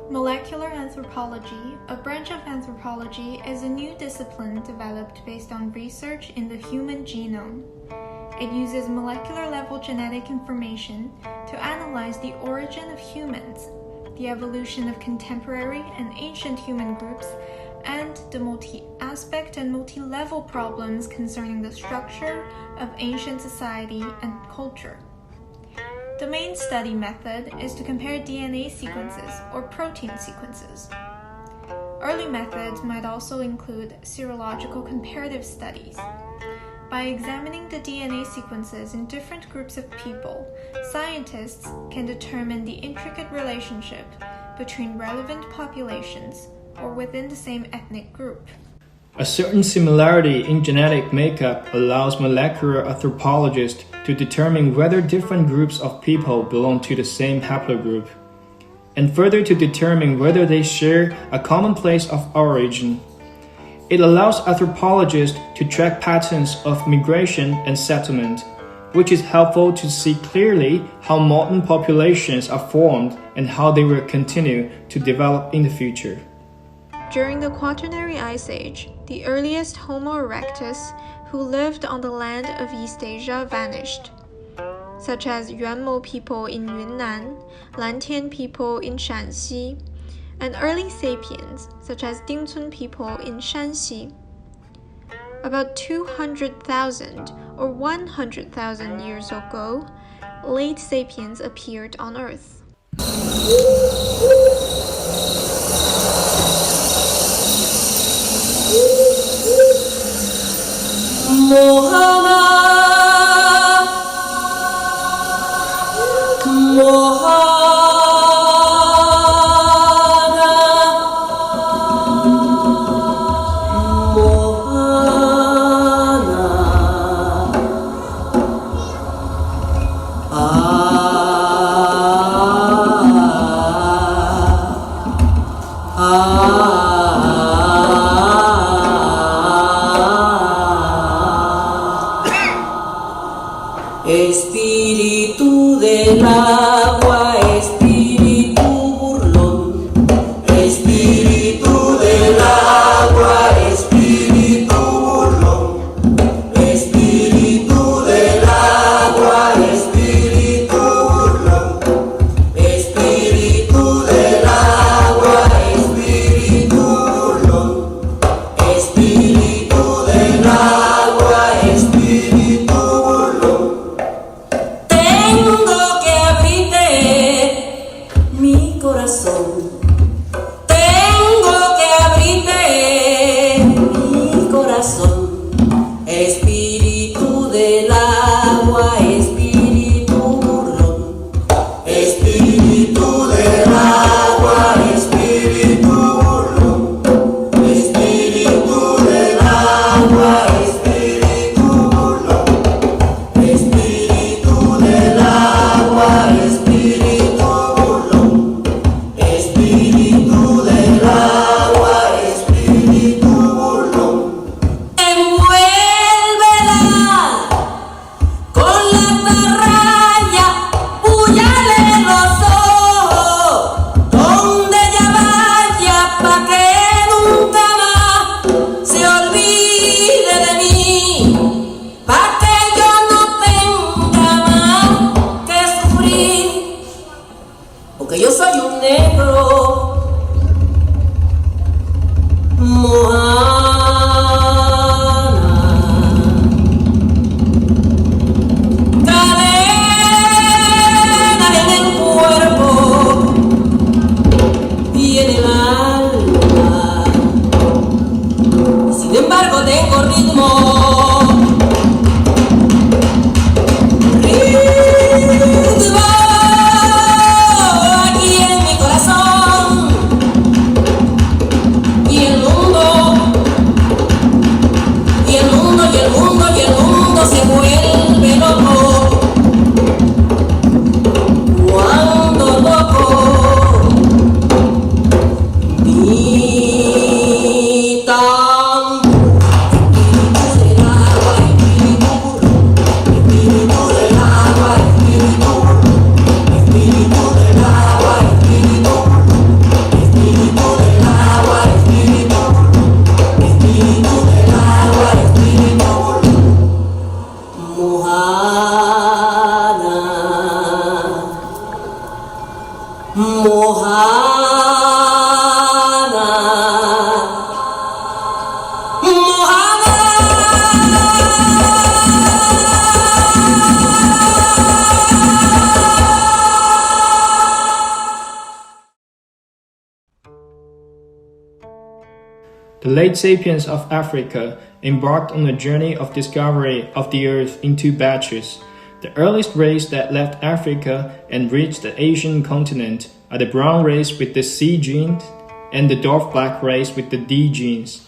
Molecular anthropology, a branch of anthropology, is a new discipline developed based on research in the human genome. It uses molecular-level genetic information to analyze the origin of humans, the evolution of contemporary and ancient human groups, and the multi-aspect and multi-level problems concerning the structure of ancient society and culture. The main study method is to compare DNA sequences or protein sequences. Early methods might also include serological comparative studies. By examining the DNA sequences in different groups of people, scientists can determine the intricate relationship between relevant populations or within the same ethnic group. A certain similarity in genetic makeup allows molecular anthropologists to determine whether different groups of people belong to the same haplogroup, and further to determine whether they share a common place of origin. It allows anthropologists to track patterns of migration and settlement, which is helpful to see clearly how modern populations are formed and how they will continue to develop in the future. During the Quaternary Ice Age, the earliest Homo erectus who lived on the land of East Asia vanished, such as Yuanmo people in Yunnan, Lantian people in Shanxi, and early sapiens such as Dingcun people in Shanxi. About 200,000 or 100,000 years ago, late sapiens appeared on Earth. Espíritu del agua, espíritu burlón, espíritu del agua, espíritu burlón, espíritu del agua, espíritu burlón, espíritu del agua, espíritu burlón, espíritu del agua, espíritu burlón. Tengo que abrirte mi corazón. Tengo que abrirte mi corazón. Espíritu del agua, espíritu burlón. Espíritu del agua, espíritu burlón. Espíritu del agua, espíritu burlón. Espíritu del agua, espíritu burlón. Espíritu del agua, espíritu burlón. Envuélvela con la atarraya, púyale los ojos, donde ella vaya, pa' que nunca más se olvide de mí, pa' que yo no tenga más que sufrir, porque yo soy un negro. Cadenas en el cuerpo y en el alma, sin embargo tengo ritmo. Ritmo aquí en mi corazón, y el mundo The late sapiens of Africa embarked on a journey of discovery of the earth in two batches. The earliest race that left Africa and reached the Asian continent are the brown race with the C gene and the dwarf black race with the D genes.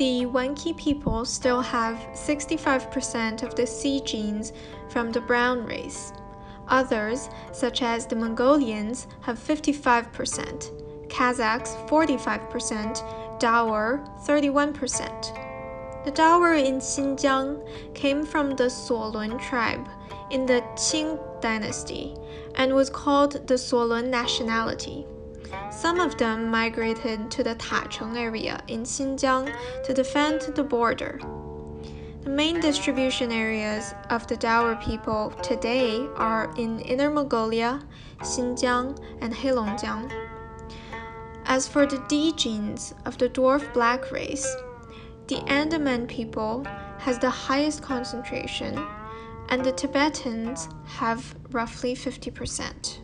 The Wanki people still have 65% of the C genes from the brown race. Others, such as the Mongolians, have 55%, Kazakhs 45%, Daur 31%. The Daur in Xinjiang came from the Solun tribe in the Qing dynasty and was called the Solun nationality. Some of them migrated to the Tacheng area in Xinjiang to defend the border. The main distribution areas of the Daur people today are in Inner Mongolia, Xinjiang, and Heilongjiang. As for the D genes of the dwarf black race, the Andaman people has the highest concentration, and the Tibetans have roughly 50%.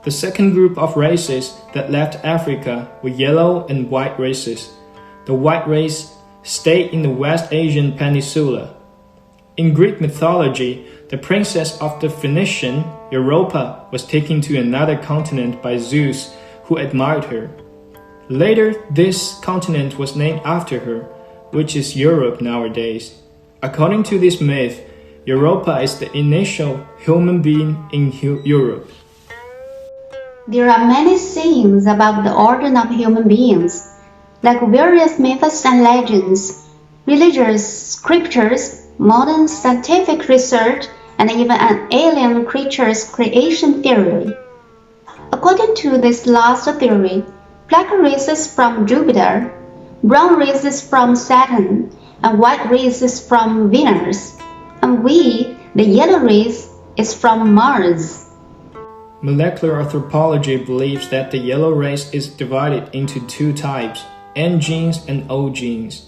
The second group of races that left Africa were yellow and white races. The white race stayed in the West Asian peninsula. In Greek mythology, the princess of the Phoenician, Europa, was taken to another continent by Zeus, who admired her. Later, this continent was named after her, which is Europe nowadays. According to this myth, Europa is the initial human being in Europe. There are many sayings about the origin of human beings, like various myths and legends, religious scriptures, modern scientific research, and even an alien creature's creation theory. According to this last theory, black races from Jupiter, brown races from Saturn, and white races from Venus, and we, the yellow race, is from Mars. Molecular anthropology believes that the yellow race is divided into two types, N genes and O genes.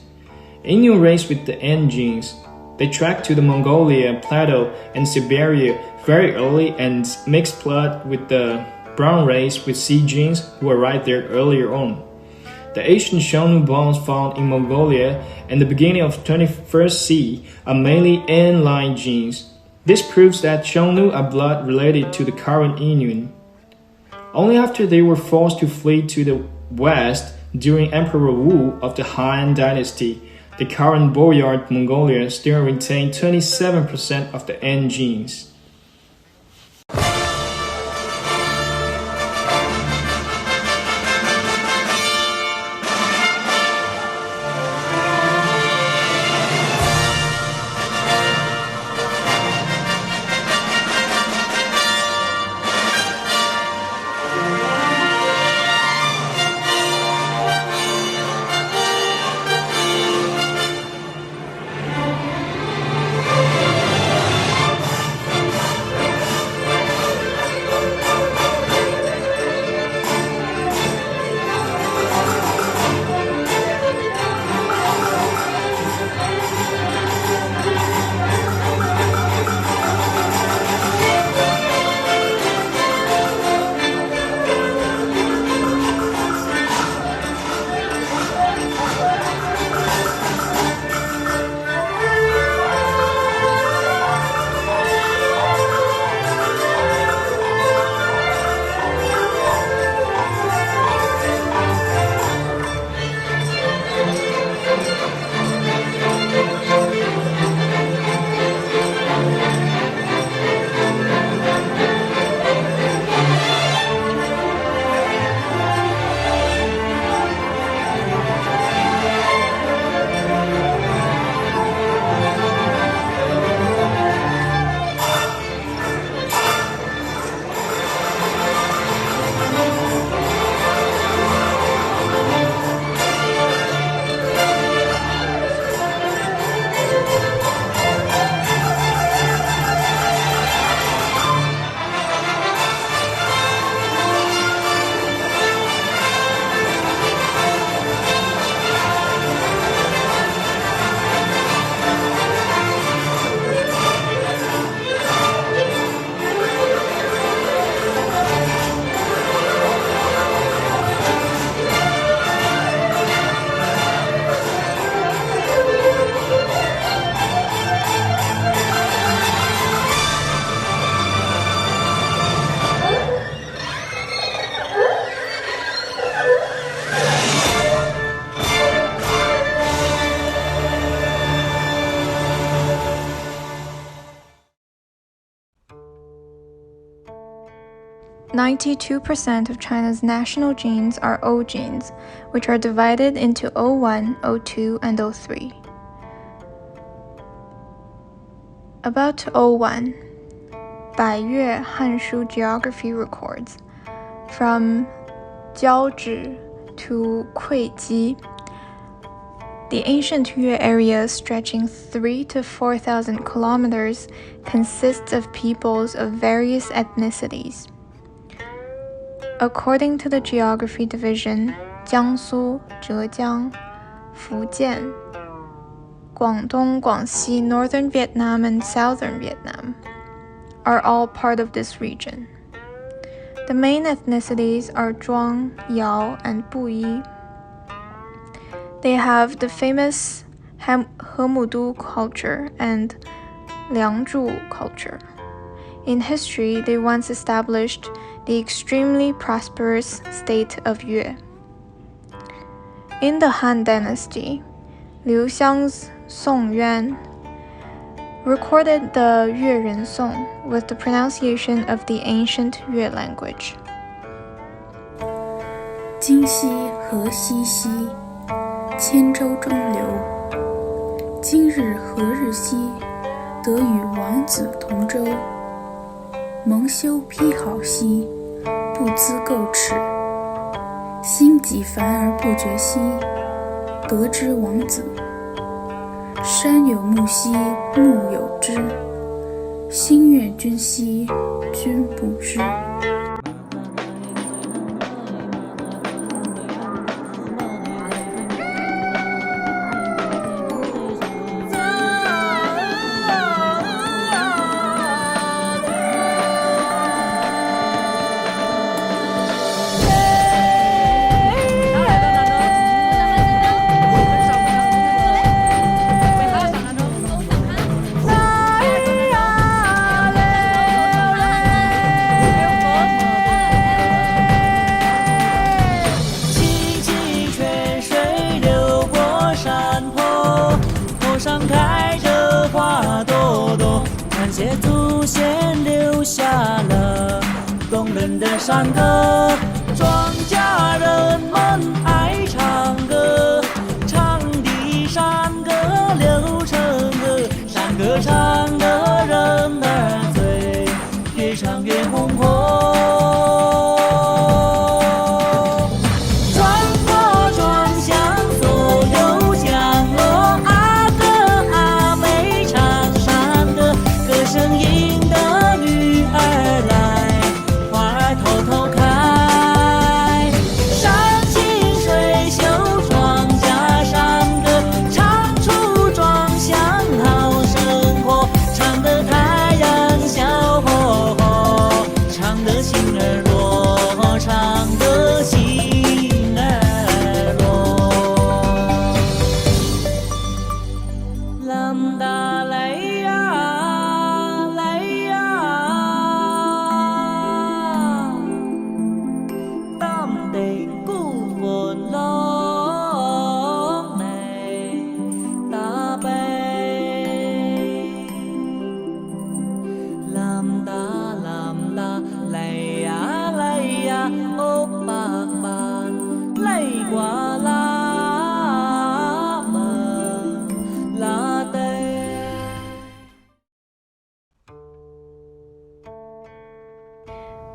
Inuit race with the N genes. They tracked to the Mongolia Plateau and Siberia very early and mixed blood with the brown race with C genes who arrived there earlier on. The ancient Xiongnu bones found in Mongolia and the beginning of 21st C are mainly N-line genes. This proves that Xiongnu are blood related to the current Inuit. Only after they were forced to flee to the west during Emperor Wu of the Han Dynasty, the current boyar Mongolia still retained 27% of the N genes. 92% of China's national genes are O genes, which are divided into O1, O2, and O3. About O1, 百越汉书 geography records, from 交趾 to 会稽, the ancient Yue area stretching 3,000 to 4,000 kilometers consists of peoples of various ethnicities. According to the geography division, Jiangsu, Zhejiang, Fujian, Guangdong, Guangxi, northern Vietnam, and southern Vietnam are all part of this region. The main ethnicities are Zhuang, Yao, and Puyi. They have the famous Hemudu culture and Liangzhu culture. In history, they once established the extremely prosperous state of Yue. In the Han Dynasty, Liu Xiang's Song Yuan recorded the Yue Ren Song with the pronunciation of the ancient Yue language. 今夕何夕兮，千舟中流。今日何日兮，得与王子同舟。蒙羞披好兮，不资垢耻。心己烦而不觉兮，得之王子。山有木兮木有枝，心悦君兮君不知。开着花朵朵，感谢祖先留下了动人的山歌。庄稼人们爱唱歌，唱的山歌流成河，山歌唱的人儿醉，越唱越红火。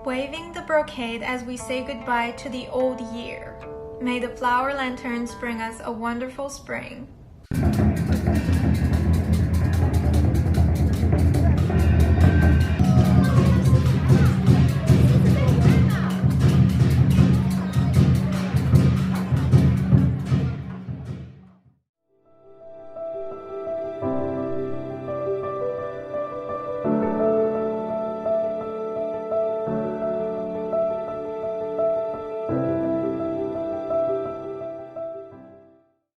Waving the brocade as we say goodbye to the old year. May the flower lanterns bring us a wonderful spring.